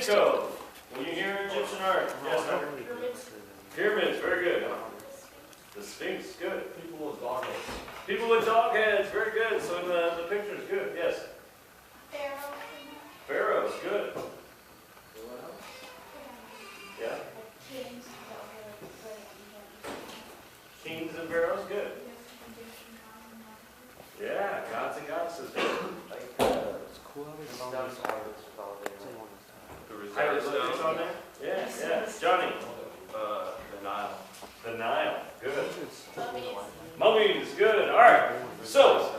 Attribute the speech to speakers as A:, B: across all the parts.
A: Nico, when you hear Egyptian art, yes, sir. Pyramids, very good. The Sphinx, good.
B: People with dog heads.
A: People with dog heads, very good. So in the pictures, good, yes. Pharaohs, good. Yeah. Kings and pharaohs, good. Yeah, gods and goddesses, good. Hieroglyphics on there? Yeah, yeah. Johnny.
B: The Nile.
A: The Nile, good. Mummies, good. All right. So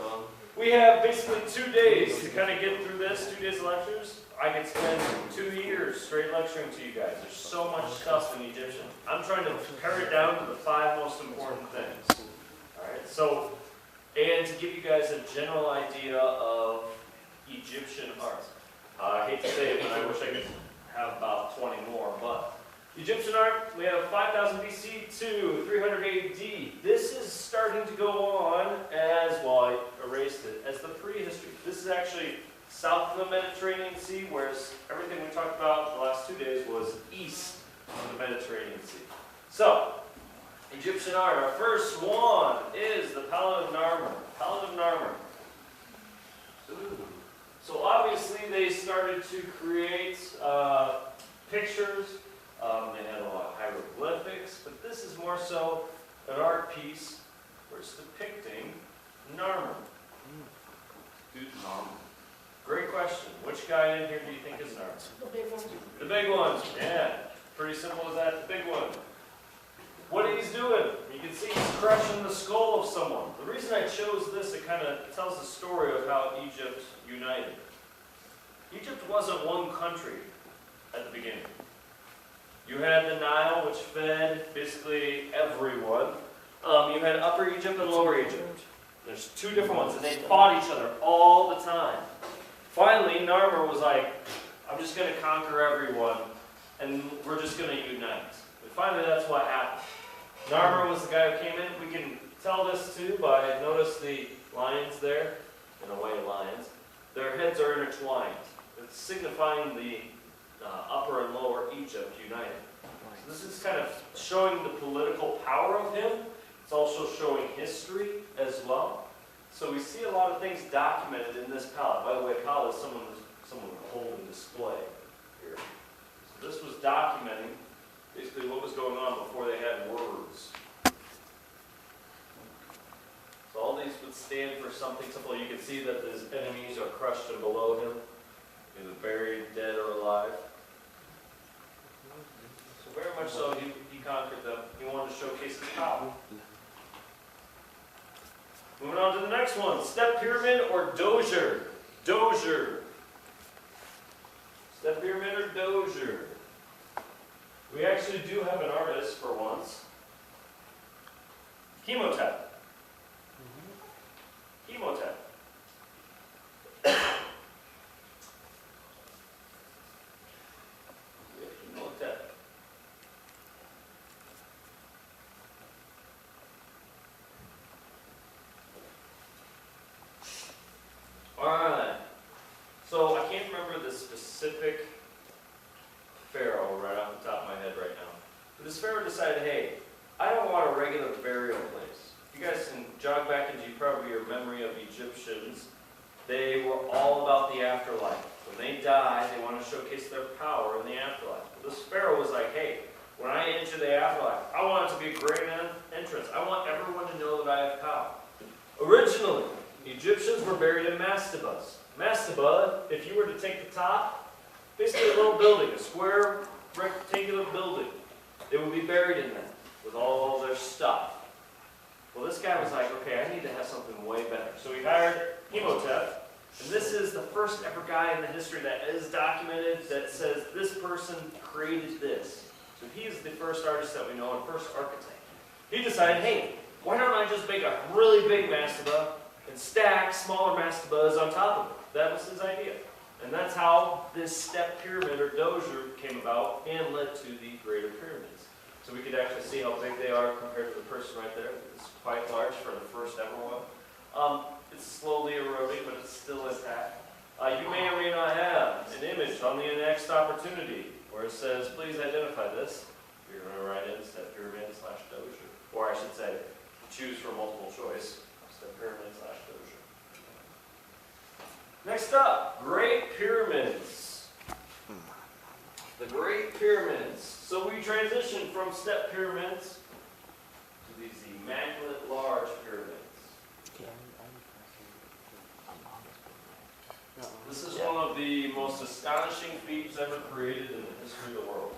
A: we have basically 2 days to kind of get through this. 2 days of lectures. I could spend 2 years straight lecturing to you guys. There's so much stuff in Egyptian. I'm trying to pare it down to the 5 most important things. All right. So, and to give you guys a general idea of Egyptian art. I hate to say it, but I wish I could have about 20 more. But Egyptian art, we have 5000 BC to 300 AD. This is starting to go on as, well, I erased it, as the prehistory. This is actually south of the Mediterranean Sea, whereas everything we talked about the last 2 days was east of the Mediterranean Sea. So, Egyptian art, our first one is the Palette of Narmer. Palette of Narmer. Ooh. So obviously they started to create pictures. They had a lot of hieroglyphics, but this is more so an art piece where it's depicting Narmer. Who's Narmer? Great question. Which guy in here do you think is Narmer?
C: The big ones.
A: The big ones. Yeah. Pretty simple as that. The big one. What he's doing, you can see he's crushing the skull of someone. The reason I chose this, it kind of tells the story of how Egypt united. Egypt wasn't one country at the beginning. You had the Nile, which fed basically everyone. You had Upper Egypt and Lower Egypt. There's 2 different ones, and they fought each other all the time. Finally, Narmer was like, I'm just going to conquer everyone, and we're just going to unite. But finally, that's what happened. Narmer was the guy who came in. We can tell this too by, notice the lions there, in a way lions. Their heads are intertwined. It's signifying the Upper and Lower Egypt united. So this is kind of showing the political power of him. It's also showing history as well. So we see a lot of things documented in this palette. By the way, a palette is someone would hold and display here. So this was documenting basically what was going on before they had words. So all these would stand for something simple. You can see that his enemies are crushed and below him, either buried, dead, or alive. So very much so, he conquered them. He wanted to showcase his power. Moving on to the next one, Step Pyramid or Dozier. Dozier. Step Pyramid or Dozier. We actually do have an artist for once. Chemotep. Chemotep. Chemotep. Alright. So I can't remember the specific pharaoh right off the top of my head right now. But this pharaoh decided, hey, I don't want a regular burial place. You guys can jog back into probably your memory of Egyptians. They were all about the afterlife. When they died, they wanted to showcase their power in the afterlife. But this pharaoh was like, hey, when I enter the afterlife, I want it to be a great entrance. I want everyone to know that I have power. Originally, the Egyptians were buried in mastabas. Mastaba, if you were to take the top, basically a little building, a square rectangular building. They would be buried in that with all their stuff. Well, this guy was like, okay, I need to have something way better. So he hired Chemotep, and this is the first ever guy in the history that is documented that says this person created this. So he is the first artist that we know and first architect. He decided, hey, why don't I just make a really big mastaba and stack smaller mastabas on top of it? That was his idea. And that's how this step pyramid or dozier came about and led to the greater pyramids. So we could actually see how big they are compared to the person right there. It's quite large for the first ever one. It's slowly eroding, but it's still intact. You may or may not have an image on the next opportunity where it says, please identify this. You're going to write in step pyramid / dozier. Or I should say, choose from multiple choice, step pyramid / dozier. Next up, Great Pyramids. The Great Pyramids. So we transition from step pyramids to these immaculate large pyramids. This is one of the most astonishing feats ever created in the history of the world.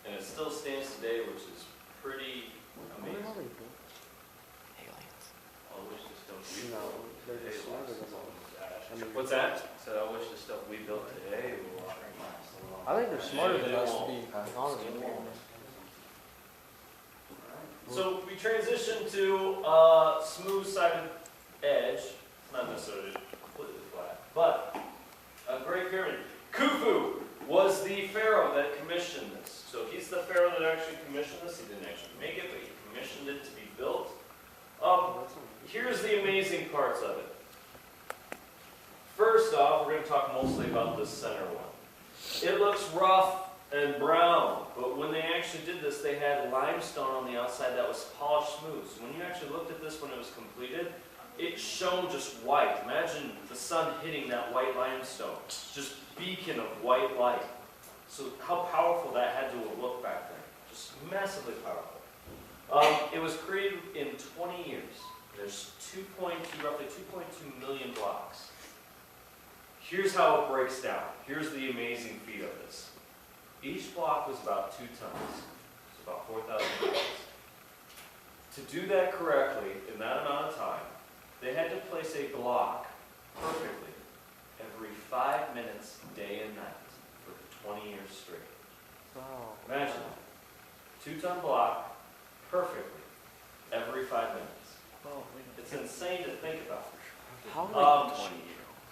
A: And it still stands today, which is pretty amazing. I wish the stuff we built. What's that?
B: So I wish the stuff we built today would last a long
C: I think they're smarter than us to
A: won't.
C: be honest with you.
A: So we transition to smooth-sided edge. It's not necessarily completely flat, but a Great Pyramid. Khufu was the pharaoh that commissioned this. So he's the pharaoh that actually commissioned this. He didn't actually make it, but he commissioned it to be built. Here's the amazing parts of it. First off, we're going to talk mostly about this center one. It looks rough and brown, but when they actually did this, they had limestone on the outside that was polished smooth. So when you actually looked at this when it was completed, it shone just white. Imagine the sun hitting that white limestone, just beacon of white light. So how powerful that had to have looked back then. Just massively powerful. It was created in 20 years. There's roughly 2.2 million blocks. Here's how it breaks down. Here's the amazing feat of this. Each block was about 2 tons. It's about 4,000 pounds. To do that correctly in that amount of time, they had to place a block perfectly every 5 minutes, day and night, for 20 years straight.
C: Wow.
A: Imagine that. 2-ton block, perfectly, every 5 minutes. It's insane to think about.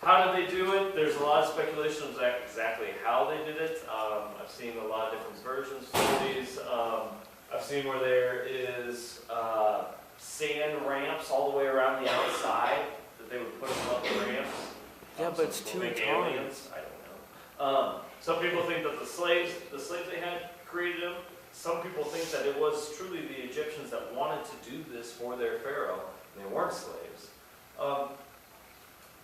A: How did they do it? There's a lot of speculation on exactly how they did it. I've seen a lot of different versions of these. I've seen where there is sand ramps all the way around the outside that they would put them up the ramps.
C: Yeah, but it's too
A: Big
C: tall.
A: aliens. I don't know. Some people think that the slaves they had created them. Some people think that it was truly the Egyptians that wanted to do this for their pharaoh. And they weren't slaves.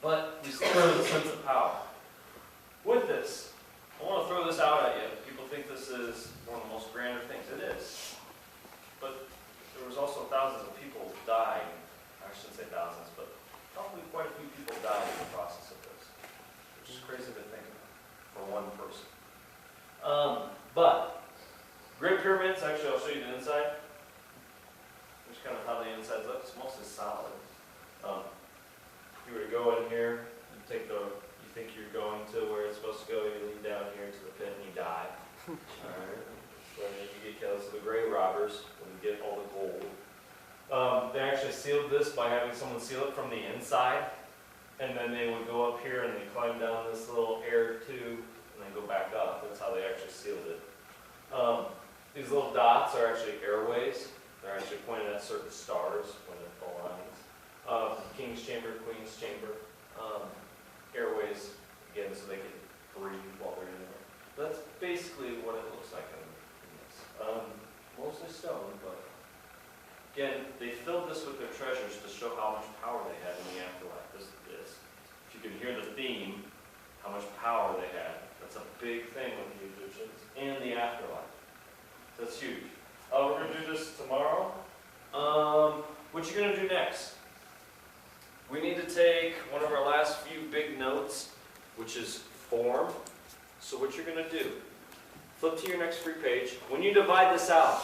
A: But we still have a sense of power. With this, I want to throw this out at you. People think this is one of the most grander things. It is. But there was also thousands of people dying. I shouldn't say thousands, but probably quite a few people died in the process of this. Which is crazy to think about for one person. But Great Pyramids, actually I'll show you the inside. Which kind of how the inside looks. It's mostly solid. If you were to go in here, you think you're going to where it's supposed to go, you lean down here to the pit and you die. Alright. When you get killed, so the grave robbers, when you get all the gold. They actually sealed this by having someone seal it from the inside. And then they would go up here and they climb down this little air tube and then go back up. That's how they actually sealed it. These little dots are actually airways. They're actually pointed at certain stars when they're full lines. King's chamber, queen's chamber, airways, again, so they can breathe while they're in there. That's basically what it looks like in this. Mostly stone, but again, they filled this with their treasures to show how much power they had in the afterlife. If you can hear the theme, how much power they had. That's a big thing with the Egyptians and the afterlife. That's huge. We're going to do this tomorrow. What you going to do next? We need to take one of our last few big notes, which is form. So what you're going to do, flip to your next free page. When you divide this out,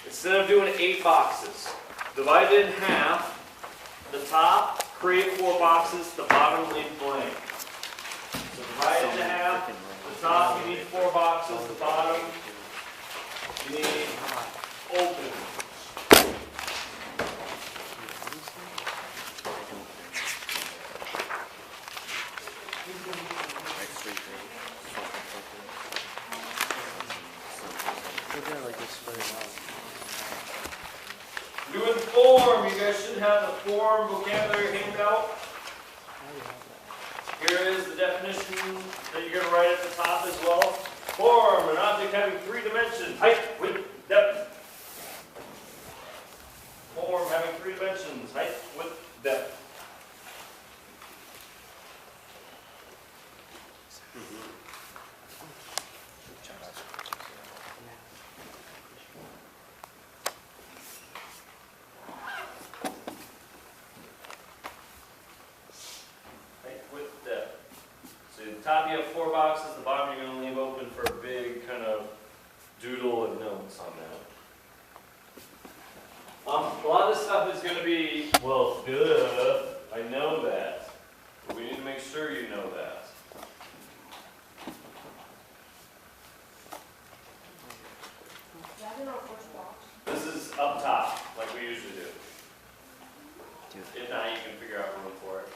A: instead of doing 8 boxes, divide it in half. The top, create 4 boxes. The bottom, leave blank. So divide it in half. The top, you need 4 boxes. The bottom, you need open. Doing form, you guys should have the form vocabulary handout. here is the definition that you're gonna write at the top as well. Form, an object having 3 dimensions, height, width, depth. Form having 3 dimensions, height, width, depth. Height, width, depth. So at the top you have 4 boxes, the bottom you're going to leave open for a big kind of doodle and notes on that. A lot of this stuff is going to be, well, duh, I know that. But we need to make sure you know that.
D: Is that in our first box?
A: This is up top, like we usually do. If not, you can figure out room for it.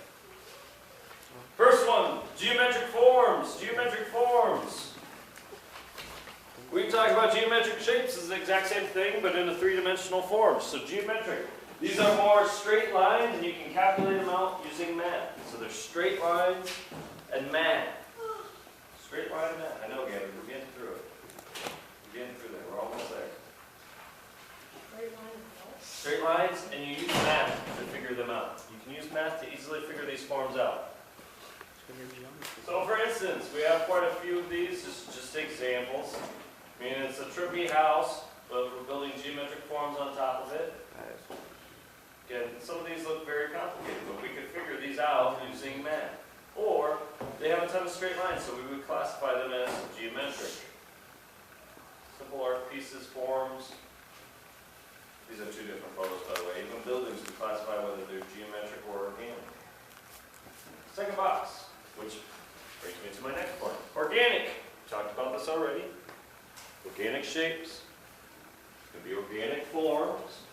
A: First one, geometric forms. Geometric forms. We can talk about geometric shapes as the exact same thing, but in a 3-dimensional form. So geometric. These are more straight lines, and you can calculate them out using math. So there's straight lines and math. Straight line and math. I know, Gavin, we're getting through it. We're getting through there. We're almost there.
D: Straight line and what?
A: Straight lines, and you use math to figure them out. You can use math to easily figure these forms out. So for instance, we have quite a few of these, just examples. I mean, it's a trippy house, but we're building geometric forms on top of it. Again, some of these look very complicated, but we could figure these out using math. Or, they have a ton of straight lines, so we would classify them as geometric. Simple art pieces, forms. These are 2 different photos, by the way. Even buildings, we classify whether they're geometric or organic. Second box, which brings me to my next point. Organic. Talked about this already. Organic shapes. It could be organic forms.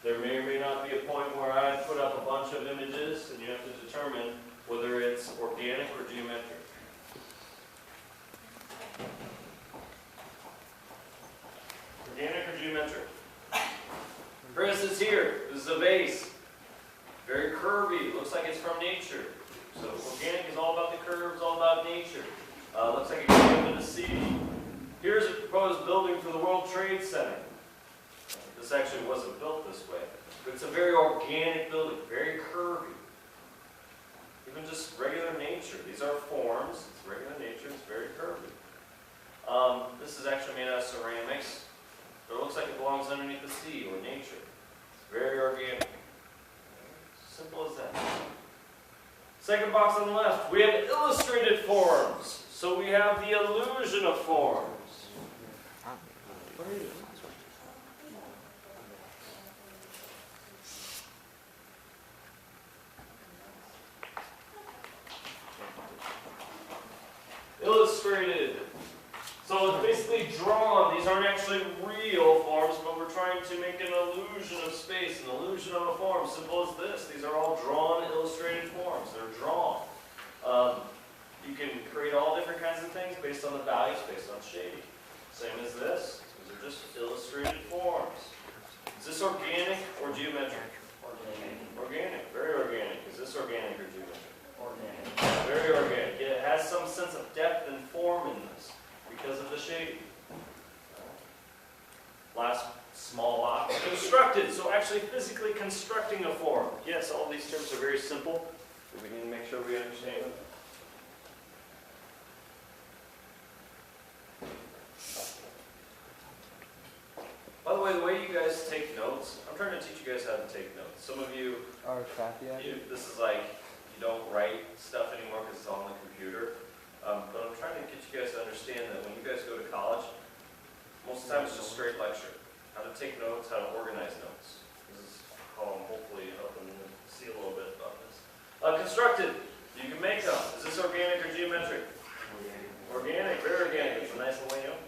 A: There may or may not be a point where I put up a bunch of images and you have to determine whether it's organic or geometric. Organic or geometric? For instance here, this is a vase. Very curvy, looks like it's from nature. So organic is all about the curves, all about nature. Looks like it came into the sea. Here's a proposed building for the World Trade Center. This actually wasn't built this way, but it's a very organic building, very curvy. Even just regular nature. These are forms, it's regular nature, it's very curvy. This is actually made out of ceramics, but it looks like it belongs underneath the sea or nature. It's very organic. Simple as that. Second box on the left, we have illustrated forms. So we have the illusion of forms. What are you? Illustrated. So it's basically drawn. These aren't actually real forms, but we're trying to make an illusion of space, an illusion of a form. Simple as this. These are all drawn, illustrated forms. They're drawn. You can create all different kinds of things based on the values, based on shading. Same as this. These are just illustrated forms. Is this organic or geometric?
B: Organic.
A: Organic. Very organic. Is this organic or geometric?
B: Organic.
A: Very organic. It has some sense of depth and form in this because of the shading. Last small box. Constructed. So actually physically constructing a form. Yes, all these terms are very simple, but we need to make sure we understand them. By the way you guys take notes, I'm trying to teach you guys how to take notes. Some of you, this is like, you don't write stuff anymore because it's all on the computer. But I'm trying to get you guys to understand that when you guys go to college, most of the time it's just straight lecture. How to take notes, how to organize notes. This is how I'm hopefully helping you see a little bit about this. Constructed. You can make them. Is this organic or geometric? Organic. Very organic. It's a nice little layout.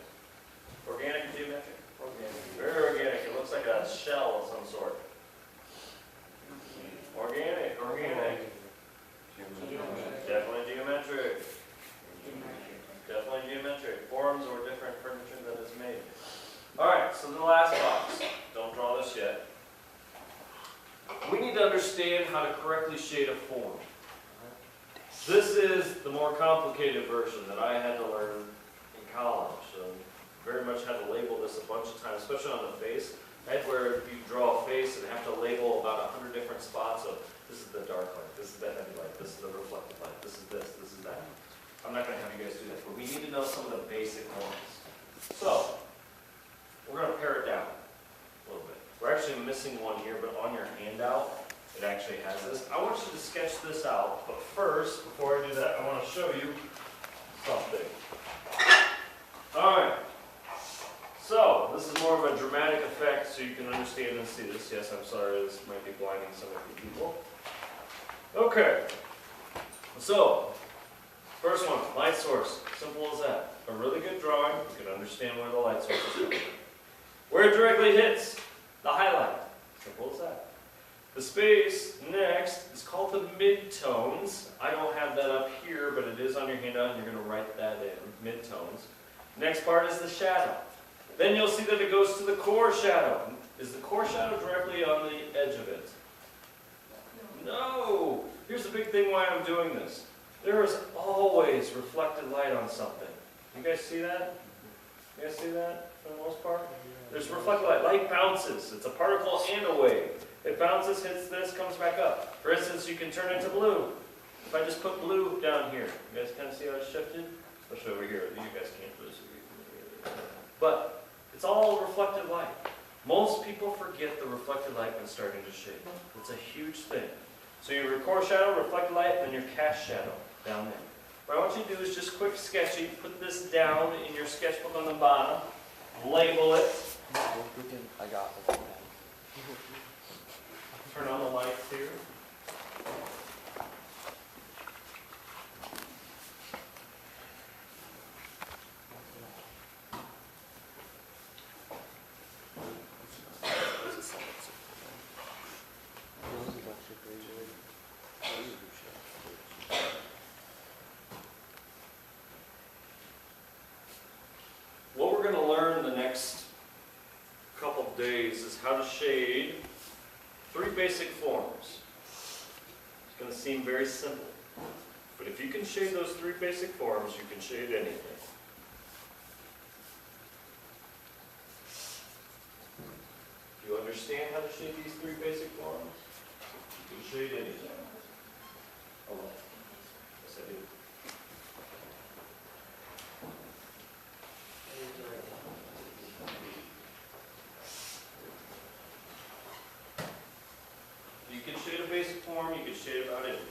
A: Organic or geometric? Organic. Very organic. It looks like a shell of some sort. Organic. Organic. Definitely geometric. Definitely geometric. Forms or different furniture that is made. Alright, so the last box. Don't draw this yet. We need to understand how to correctly shade a form. This is the more complicated version that I had to learn in college. So very much had to label this a bunch of times, especially on the face. I had where you draw a face and have to label about 100 different spots of this is the dark light, this is the heavy light, this is the reflective light, this is that. I'm not going to have you guys do that, but we need to know some of the basic ones. So, we're going to pare it down a little bit. We're actually missing one here, but on your handout, it actually has this. I want you to sketch this out, but first, before I do that, I want to show you something. All right. So, this is more of a dramatic effect so you can understand and see this. Yes, I'm sorry, this might be blinding some of you people. Okay. So, first one, light source. Simple as that. A really good drawing, you can understand where the light source is coming from. Where it directly hits, the highlight. Simple as that. The space next is called the midtones. I don't have that up here, but it is on your handout, and you're going to write that in, midtones. Next part is the shadow. Then you'll see that it goes to the core shadow. Is the core shadow directly on the edge of it? No! Here's the big thing why I'm doing this. There is always reflected light on something. You guys see that? You guys see that for the most part? There's reflected light. Light bounces. It's a particle and a wave. It bounces, hits this, comes back up. For instance, you can turn into blue. If I just put blue down here, you guys kind of see how it's shifted? Especially over here. You guys can't really see. But it's all reflected light. Most people forget the reflected light when starting to shade. It's a huge thing. So your core shadow, reflected light, and then your cast shadow down there. What I want you to do is just quick sketchy. Put this down in your sketchbook on the bottom. Label it.
C: I got it.
A: Turn on the lights here. What we're going to learn the next couple of days is how to shade 3 basic forms. It's going to seem very simple, but if you can shade those 3 basic forms, you can shade anything. Do you understand how to shade these 3 basic forms? You can shade anything. Oh, yes, I do. You can shade a basic form, you can shade about anything.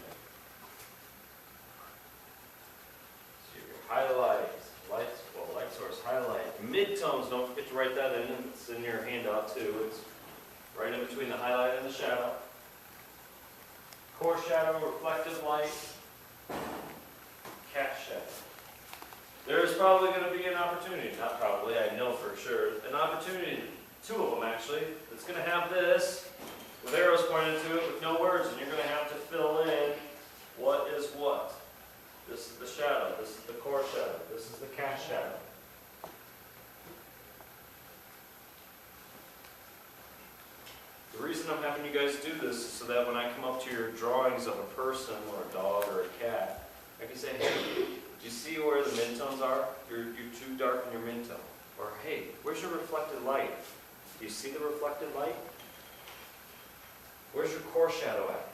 A: So your highlights, lights, well, light source, highlight. Midtones, don't forget to write that in. It's in your handout too. It's right in between the highlight and the shadow. Core shadow, reflective light, cast shadow. There's probably going to be an opportunity, not probably, I know for sure, an opportunity, 2 of them actually, that's going to have this with arrows pointed to it with no words, and you're going to have to fill in what is what. This is the shadow, this is the core shadow, this is the cast shadow. The reason I'm having you guys do this is so that when I come up to your drawings of a person or a dog or a cat, I can say, hey, do you see where the midtones are? You're too dark in your midtone. Or, hey, where's your reflected light? Do you see the reflected light? Where's your core shadow at?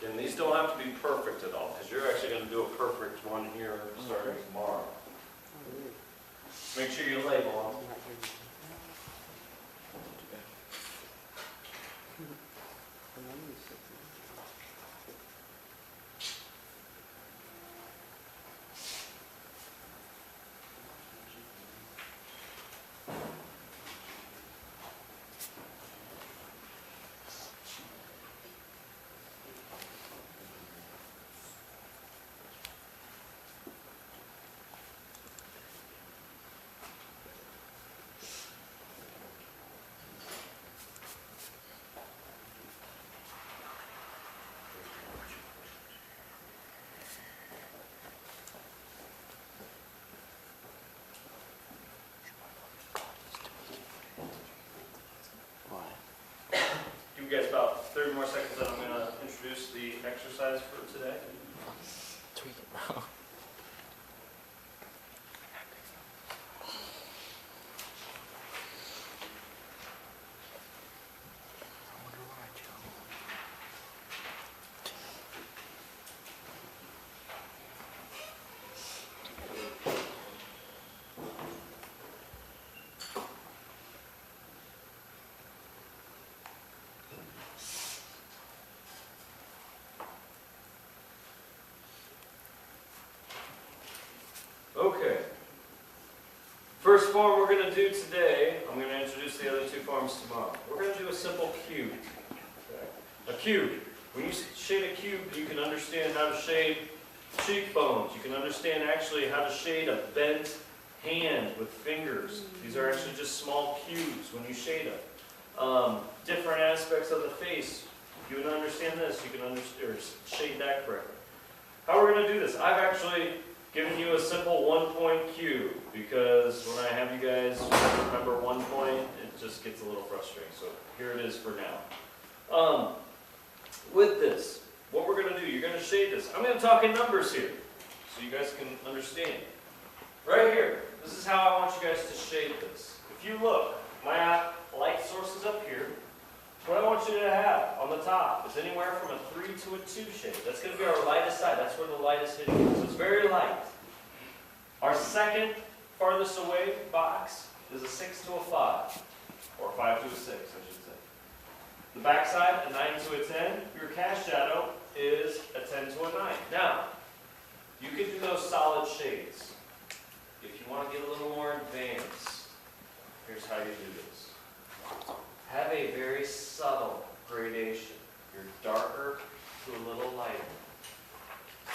A: And these don't have to be perfect at all, because you're actually going to do a perfect one here starting tomorrow. Make sure you label them. more seconds, and I'm gonna introduce the exercise for today.
C: Tweak it, bro.
A: Okay. First form we're going to do today, I'm going to introduce the other two forms tomorrow. We're going to do a simple cube. Okay. A cube. When you shade a cube, you can understand how to shade cheekbones. You can understand actually how to shade a bent hand with fingers. These are actually just small cubes when you shade them. Different aspects of the face. You can understand this. You can shade that correctly. How we're going to do this? I've actually given you a simple 1-point cube because when I have you guys remember 1 point, it just gets a little frustrating. So here it is for now. With this, what we're going to do, you're going to shade this. I'm going to talk in numbers here so you guys can understand. Right here, this is how I want you guys to shade this. If you look, my light source is up here. What I want you to have on the top is anywhere from a 3 to a 2 shade. That's going to be our lightest side. That's where the light is hitting. So it's very light. Our second farthest away box is a 6 to a 5. Or 5 to a 6, I should say. The back side, a 9 to a 10. Your cast shadow is a 10 to a 9. Now, you can do those solid shades. If you want to get a little more advanced, here's how you do this. Have a very subtle gradation. You're darker to a little lighter.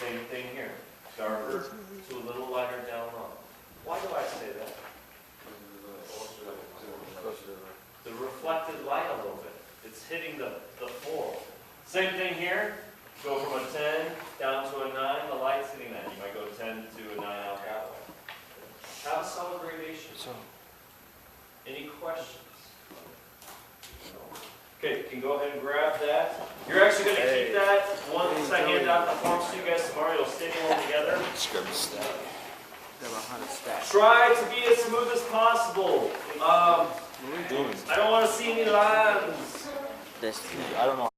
A: Same thing here. Darker to a little lighter down low. Why do I say that? The reflected light a little bit. It's hitting the floor. Same thing here. Go from a 10 down to a 9. The light's hitting that. You might go 10 to a 9 out that way. Have a subtle gradation. Any questions? Okay, you can go ahead and grab that. You're actually going to keep that once I hand out the forms to you guys tomorrow. You'll stick them all together.
C: Grab a stack. Grab 100 stacks.
A: Try to be as smooth as possible.
C: What are we doing?
A: I don't want to see any lines.
C: This, I don't know